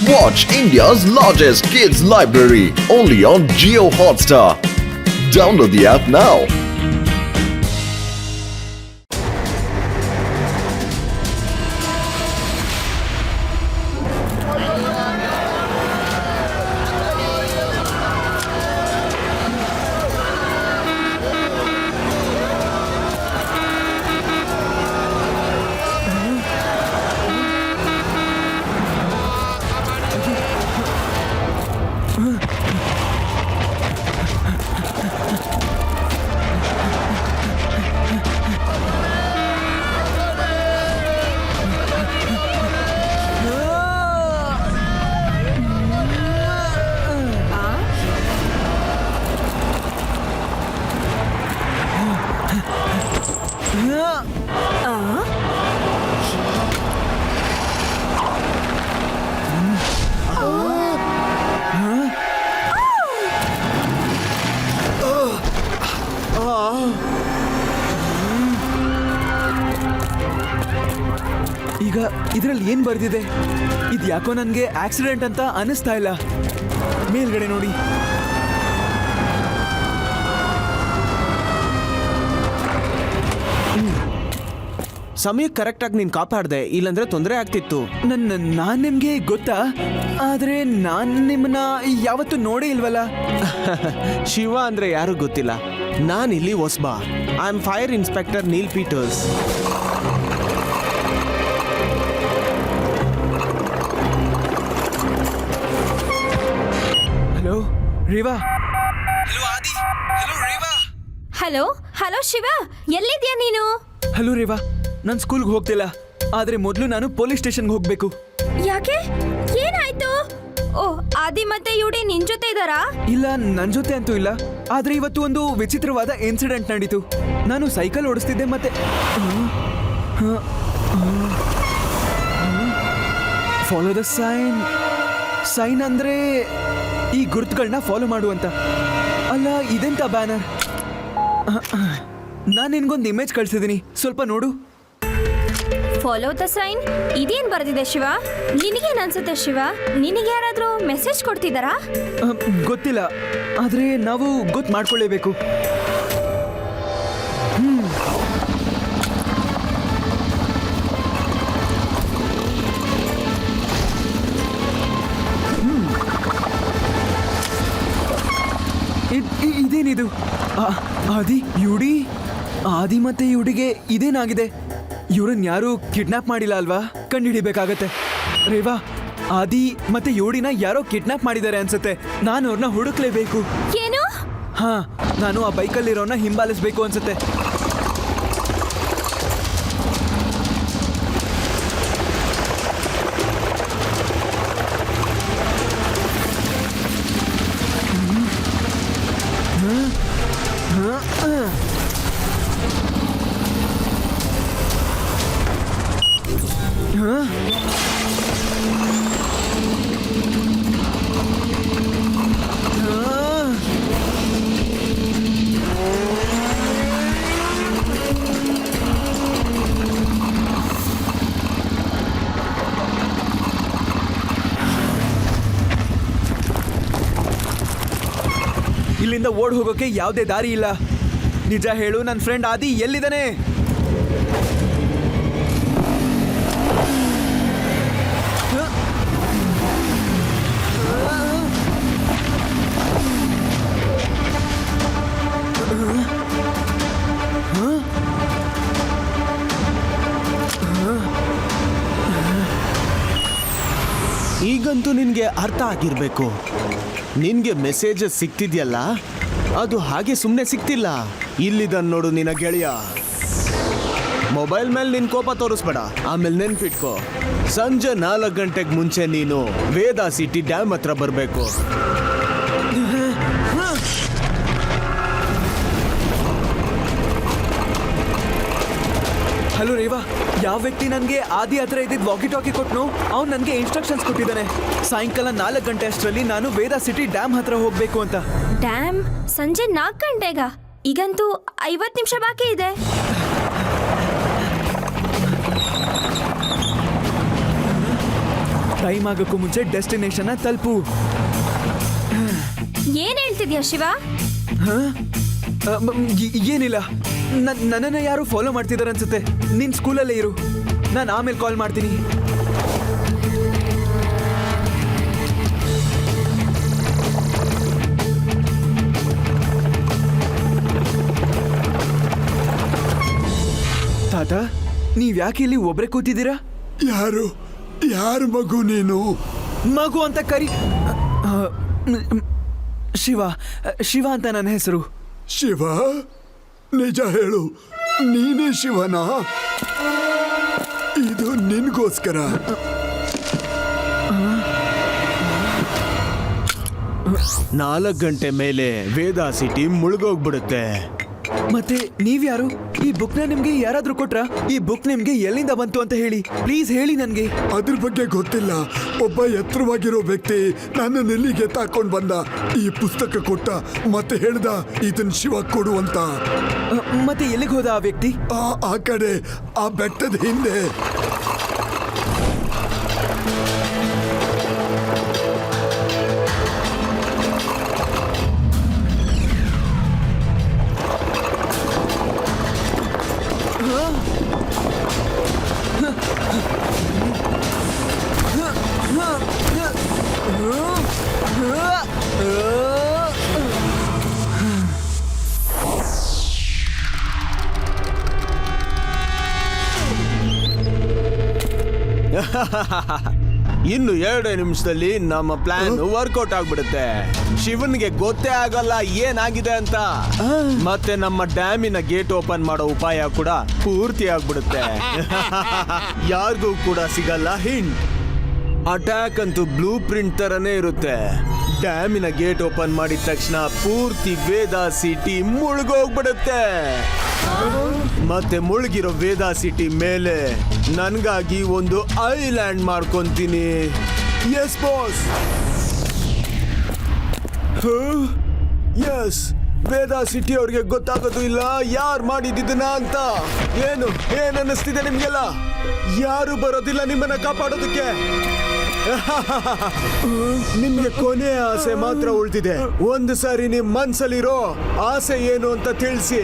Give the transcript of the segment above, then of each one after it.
Watch India's largest kids library only on Jio Hotstar. Download the app now. ಈಗ ಇದರಲ್ಲಿ ಏನ್ ಬರ್ದಿದೆ? ಇದು ಯಾಕೋ ನನಗೆ ಆಕ್ಸಿಡೆಂಟ್ ಅಂತ ಅನಿಸ್ತಾ ಇಲ್ಲ. ಮೇಲ್ಗಡೆ ನೋಡಿ. ಸಮಯಕ್ಕೆ ಕರೆಕ್ಟಾಗಿ ನೀನು ಕಾಪಾಡ್ದೆ, ಇಲ್ಲಾಂದ್ರೆ ತೊಂದರೆ ಆಗ್ತಿತ್ತು. ನಾನ್ ನಿಮ್ಗೆ ಗೊತ್ತಾ? ಆದ್ರೆ ನಾನ್ ನಿಮ್ಮನ್ನ ಯಾವತ್ತೂ ನೋಡೇ ಇಲ್ವಲ್ಲ. ಶಿವ ಅಂದ್ರೆ ಯಾರು ಗೊತ್ತಿಲ್ಲ. ನಾನಿಲ್ಲಿ ಹೊಸಬ. I am fire inspector Neil Peters. Hello Reva. Hello hello Shiva, ಎಲ್ಲಿದ್ಯಾ ನೀನು? ಹಲೋ ರೇವಾ, ನಾನು ಸ್ಕೂಲ್ಗೆ ಹೋಗ್ತಿಲ್ಲ. ಆದ್ರೆ ಮೊದಲು ನಾನು ಪೊಲೀಸ್ ಸ್ಟೇಷನ್ಗೆ ಹೋಗ್ಬೇಕು. ಯಾಕೆ? ಏನಾಯ್ತು? ಓ, ಆದಿ ಮತ್ತೆ ಯುಡಿ ನಿನ್ ಜೊತೆ ಇದಾರಾ? ಇಲ್ಲ, ನನ್ ಜೊತೆ ಅಂತೂ ಇಲ್ಲ. ಆದ್ರೆ ಇವತ್ತು ಒಂದು ವಿಚಿತ್ರವಾದ ಇನ್ಸಿಡೆಂಟ್ ನಡೀತು. ನಾನು ಸೈಕಲ್ ಓಡಿಸ್ತಿದ್ದೆ ಮತ್ತೆ ಫಾಲೋ ದ ಸೈನ್. ಸೈನ್ ಅಂದ್ರೆ ಈ ಗುರುತುಗಳನ್ನ ಫಾಲೋ ಮಾಡುವಂತ. ಅಲ್ಲ, ಇದೆಂತ ಬ್ಯಾನರ್? ನಾನು ನಿನ್ಗೊಂದು ಇಮೇಜ್ ಕಳ್ಸಿದೀನಿ, ಸ್ವಲ್ಪ ನೋಡು. ಫಾಲೋ ದ ಸೈನ್ ಇದೇನ್ ಬರ್ದಿದೆ ಶಿವ? ನಿನಗೇನ್ ಅನ್ಸುತ್ತೆ ಶಿವ? ನಿನಗೆ ಯಾರಾದ್ರೂ ಮೆಸೇಜ್ ಕೊಡ್ತಿದಾರಾ? ಗೊತ್ತಿಲ್ಲ, ಆದ್ರೆ ನಾವು ಗೊತ್ತು ಮಾಡ್ಕೊಳ್ಳೇಬೇಕು. ಇದೇನಿದು? ಆದಿ, ಯುಡಿ. ಆದಿ ಮತ್ತೆ ಯುಡಿಗೆ ಇದೇನಾಗಿದೆ? ಇವ್ರನ್ನ ಯಾರು ಕಿಡ್ನಾಪ್ ಮಾಡಿಲ್ಲ ಅಲ್ವಾ? ಕಂಡುಹಿಡಿಬೇಕಾಗತ್ತೆ. ರೇವಾ, ಆದಿ ಮತ್ತೆ ಯುಡಿನ ಯಾರೋ ಕಿಡ್ನಾಪ್ ಮಾಡಿದ್ದಾರೆ ಅನ್ಸುತ್ತೆ. ನಾನು ಅವ್ರನ್ನ ಹುಡುಕ್ಲೇಬೇಕು. ಏನು? ಹಾ, ನಾನು ಆ ಬೈಕಲ್ಲಿರೋನ್ನ ಹಿಂಬಾಲಿಸ್ಬೇಕು ಅನ್ಸುತ್ತೆ. ಇಲ್ಲಿಂದ ಓಡ್ ಹೋಗೋಕೆ ಯಾವುದೇ ದಾರಿ ಇಲ್ಲ. ನಿಜ ಹೇಳು, ನನ್ನ ಫ್ರೆಂಡ್ ಆದಿ ಎಲ್ಲಿದ್ದಾನೆ? ಈಗಂತೂ ನಿನ್ಗೆ ಅರ್ಥ ಆಗಿರ್ಬೇಕು. ನಿನ್ಗೆ ಮೆಸೇಜಸ್ ಸಿಕ್ತಿದ್ಯಲ್ಲ, ಅದು ಹಾಗೆ ಸುಮ್ಮನೆ ಸಿಕ್ತಿಲ್ಲ. ಇಲ್ಲಿದನ್ ನೋಡು ನಿನ್ನ ಗೆಳೆಯ. ಮೊಬೈಲ್ ಮೇಲೆ ನಿನ್ ಕೋಪ ತೋರಿಸ್ಬೇಡ. ಆಮೇಲೆ ನೆನ್ಪಿಟ್ಕೋ, ಸಂಜೆ 4 ಗಂಟೆಗೆ ಮುಂಚೆ ನೀನು ವೇದಾ ಸಿಟಿ ಡ್ಯಾಮ್ ಹತ್ರ ಬರಬೇಕು. ಹಲೋ ರೇವಾ, ಯಾವ ವ್ಯಕ್ತಿ ನನಗೆ ಆದಿ ಹತ್ರ ಇದ್ದಿದ್ದು ವಾಕಿ ಟಾಕಿ ಕೊಟ್ನು, ಅವ್ನು ನನಗೆ ಇನ್ಸ್ಟ್ರಕ್ಷನ್ಸ್ ಕೊಟ್ಟಿದ್ದಾನೆ. ಸಾಯಂಕಾಲ 4 ಗಂಟೆ ಅಷ್ಟರಲ್ಲಿ ನಾನು ವೇದಾ ಸಿಟಿ ಡ್ಯಾಮ್ ಹತ್ರ ಹೋಗ್ಬೇಕು ಅಂತ. ಡ್ಯಾಮ್ ಸಂಜೆ 4 ಗಂಟೆಗ? ಈಗಂತೂ 50 ನಿಮಿಷ ಬಾಕಿ ಇದೆ. ಟೈಮ್ ಆಗೋಕ್ಕೂ ಮುಂಚೆ ಡೆಸ್ಟಿನೇಷನ್ ತಲುಪು. ಏನ್ ಹೇಳ್ತಿದ್ಯಾ ಶಿವ? ಏನಿಲ್ಲ, ನನ್ನನ್ನು ಯಾರು ಫಾಲೋ ಮಾಡ್ತಿದ್ದಾರೆ ಅನ್ಸುತ್ತೆ. ನಿನ್ ಸ್ಕೂಲಲ್ಲೇ ಇರು, ನಾನು ಆಮೇಲೆ ಕಾಲ್ ಮಾಡ್ತೀನಿ. ತಾತ, ನೀವ್ ಯಾಕೆ ಇಲ್ಲಿ ಒಬ್ರೆ ಕೂತಿದ್ದೀರಾ? ಯಾರು ಮಗು ನೀನು? ಮಗು ಅಂತ ಕರಿ. ಶಿವ ಅಂತ ನನ್ನ ಹೆಸರು. ಶಿವ? ನಿಜ ಹೇಳು, ನೀನೇ ಶಿವನಾ? ಇದು ನಿನ್ಗೋಸ್ಕರ. 4 ಗಂಟೆ ಮೇಲೆ ವೇದಾ ಸಿಟಿ ಮುಳುಗೋಗ್ಬಿಡುತ್ತೆ. ಮತ್ತೆ ನೀವ್ಯಾರು? ಈ ಬುಕ್ನ ನಿಮ್ಗೆ ಯಾರಾದ್ರೂ ಕೊಟ್ರ? ಈ ಬುಕ್ ನಿಮ್ಗೆ ಎಲ್ಲಿಂದ ಬಂತು ಅಂತ ಹೇಳಿ, ಪ್ಲೀಸ್ ಹೇಳಿ ನನ್ಗೆ. ಅದ್ರ ಬಗ್ಗೆ ಗೊತ್ತಿಲ್ಲ. ಒಬ್ಬ ಎತ್ತರವಾಗಿರೋ ವ್ಯಕ್ತಿ ನನ್ನನ್ನು ಇಲ್ಲಿಗೆ ತಾಕೊಂಡ್ ಬಂದ, ಈ ಪುಸ್ತಕ ಕೊಟ್ಟ, ಮತ್ತೆ ಹೇಳ್ದ ಇದನ್ ಶಿವ ಕೊಡು ಅಂತ. ಮತ್ತೆ ಎಲ್ಲಿಗೆ ಹೋದ ಆ ವ್ಯಕ್ತಿ? ಆ ಕಡೆ, ಆ ಬೆಟ್ಟದ ಹಿಂದೆ. ಇನ್ನು 2 ನಿಮಿಷದಲ್ಲಿ ನಮ್ಮ ಪ್ಲಾನ್ ವರ್ಕೌಟ್ ಆಗ್ಬಿಡುತ್ತೆ. ಶಿವನ್ಗೆ ಗೊತ್ತೇ ಆಗಲ್ಲ ಏನಾಗಿದೆ ಅಂತ. ಮತ್ತೆ ನಮ್ಮ ಡ್ಯಾಮಿನ ಗೇಟ್ ಓಪನ್ ಮಾಡೋ ಉಪಾಯ ಕೂಡ ಪೂರ್ತಿ ಆಗ್ಬಿಡುತ್ತೆ. ಯಾರಿಗೂ ಕೂಡ ಸಿಗಲ್ಲ ಹಿಂಟ್. ಅಟ್ಯಾಕ್ ಅಂತೂ ಬ್ಲೂ ಪ್ರಿಂಟ್ ತರನೇ ಇರುತ್ತೆ. ಡ್ಯಾಮಿನ ಗೇಟ್ ಓಪನ್ ಮಾಡಿದ ತಕ್ಷಣ ಪೂರ್ತಿ ವೇದಾ ಸಿಟಿ ಮುಳುಗೋಗ್ಬಿಡುತ್ತೆ. ಮತ್ತೆ ಮುಳುಗಿರೋ ವೇದಾ ಸಿಟಿ ಮೇಲೆ ನನ್ಗಾಗಿ ಒಂದು ಐಲ್ಯಾಂಡ್ ಮಾಡ್ಕೊಂತೀನಿ. Yes boss, yes. Veda city ಅವ್ರಿಗೆ ಗೊತ್ತಾಗೋದು ಇಲ್ಲ ಯಾರು ಮಾಡಿದ್ದನ್ನ ಅಂತ. ಏನ್ ಅನ್ನಿಸ್ತಿದೆ ನಿಮ್ಗೆಲ್ಲ? ಯಾರು ಬರೋದಿಲ್ಲ ನಿಮ್ಮನ್ನ ಕಾಪಾಡೋದಕ್ಕೆ. ನಿಮ್ಗೆ ಕೊನೆಯ ಆಸೆ ಮಾತ್ರ ಉಳ್ದಿದೆ. ಒಂದು ಸಾರಿ ನಿಮ್ ಮನ್ಸಲ್ಲಿರೋ ಆಸೆ ಏನು ಅಂತ ತಿಳಿಸಿ.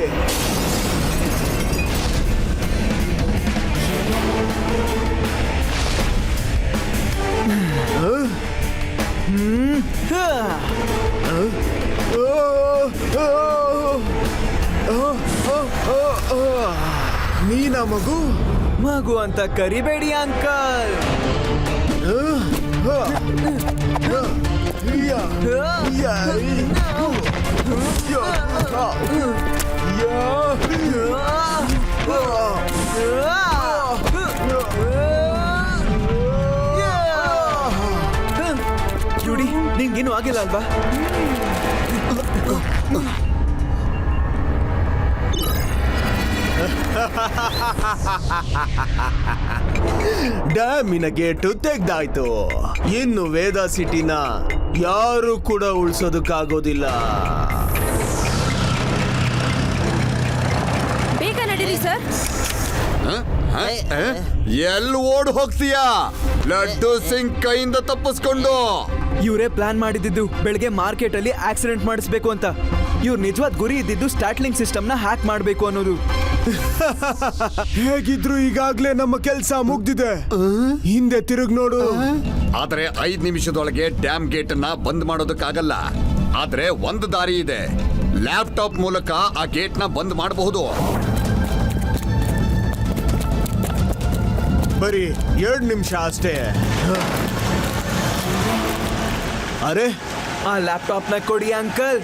ನೀನಾ ಮಗು? ಮಗು ಅಂತ ಕರಿಬೇಡಿ ಅಂಕಲ್. ಜೂಡಿ, ನಿಂಗೇನು ಆಗಿಲ್ಲ ಅಲ್ವಾ? ಡ್ಯಾಮಿನ ಗೇಟು ತೆಗ್ದಾಯ್ತು. ಇನ್ನು ವೇದಾ ಸಿಟಿನ ಯಾರು ಕೂಡ ಉಳಿಸೋದಕ್ಕಾಗೋದಿಲ್ಲ. ಬೇಗ ನಡೀರಿ ಸರ್. ಎಲ್ಲಿ ಓಡ್ ಹೋಗ್ತೀಯಾ? ಲಡ್ಡು ಸಿಂಗ್ ಕೈಯಿಂದ ತಪ್ಪಿಸ್ಕೊಂಡು. ಇವರೇ ಪ್ಲಾನ್ ಮಾಡಿದ್ದು ಬೆಳಗ್ಗೆ ಮಾರ್ಕೆಟ್ ಅಲ್ಲಿ ಆಕ್ಸಿಡೆಂಟ್ ಮಾಡಿಸ್ಬೇಕು ಅಂತ. ಇವ್ರ ನಿಜವಾದ ಗುರಿ ಇದ್ದಿದ್ದು ಸ್ಟಾರ್ಟ್ಲಿಂಗ್ ಸಿಸ್ಟಮ್ ನ ಹ್ಯಾಕ್ ಮಾಡಬೇಕು ಅನ್ನೋದು. ಹೇಗಿದ್ರು ಈಗಾಗ್ಲೇ ನಮ್ಮ ಕೆಲಸ ಮುಗ್ದಿದೆ. ಹಿಂದೆ ತಿರುಗ್ ನೋಡು. ಆದ್ರೆ 5 ನಿಮಿಷದೊಳಗೆ ಡ್ಯಾಮ್ ಗೇಟ್ ಅನ್ನ ಬಂದ್ ಮಾಡೋದಕ್ಕಾಗಲ್ಲ. ಆದ್ರೆ ಒಂದು ದಾರಿ ಇದೆ. ಲ್ಯಾಪ್ಟಾಪ್ ಮೂಲಕ ಆ ಗೇಟ್ ನ ಬಂದ್ ಮಾಡಬಹುದು. ಬರೀ 2 ನಿಮಿಷ ಅಷ್ಟೇ. ಅರೆ, ಆ ಲ್ಯಾಪ್ಟಾಪ್ ನ ಕೊಡಿ ಅಂಕಲ್.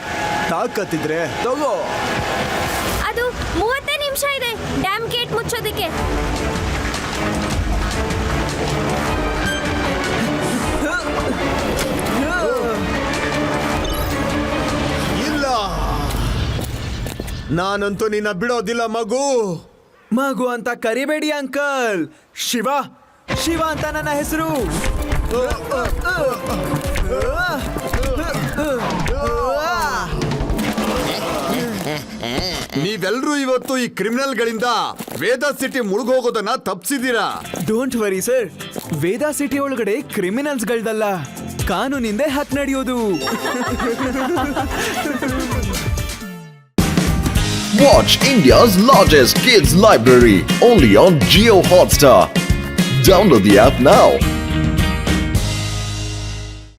ತಾಕತ್ತಿದ್ರೆ ತಗೋ. ಅದು 30 ನಿಮಿಷ ಇದೆ ಡ್ಯಾಮ್ ಗೇಟ್ ಮುಚ್ಚೋದಕ್ಕೆ. ಇಲ್ಲ, ನಾನಂತೂ ನಿನ್ನ ಬಿಡೋದಿಲ್ಲ ಮಗು. ಮಗು ಅಂತ ಕರಿಬೇಡಿ ಅಂಕಲ್. ಶಿವ ಅಂತ ನನ್ನ ಹೆಸರು. ನೀವೆಲ್ಲರೂ ಇವತ್ತು ಈ ಕ್ರಿಮಿನಲ್ಗಳಿಂದ ವೇದಾ ಸಿಟಿ ಮುಳುಗೋಗೋದನ್ನ ತಪ್ಪಿಸಿದೀರಾ. Don't worry sir, Veda city ಒಳಗಡೆ ಕ್ರಿಮಿನಲ್ಸ್ಗಳ್ದಲ್ಲ, ಕಾನೂನಿಂದ ಹಕ್ ನಡೆಯೋದು. Watch India's largest kids library only on Jio Hotstar. Download the app now.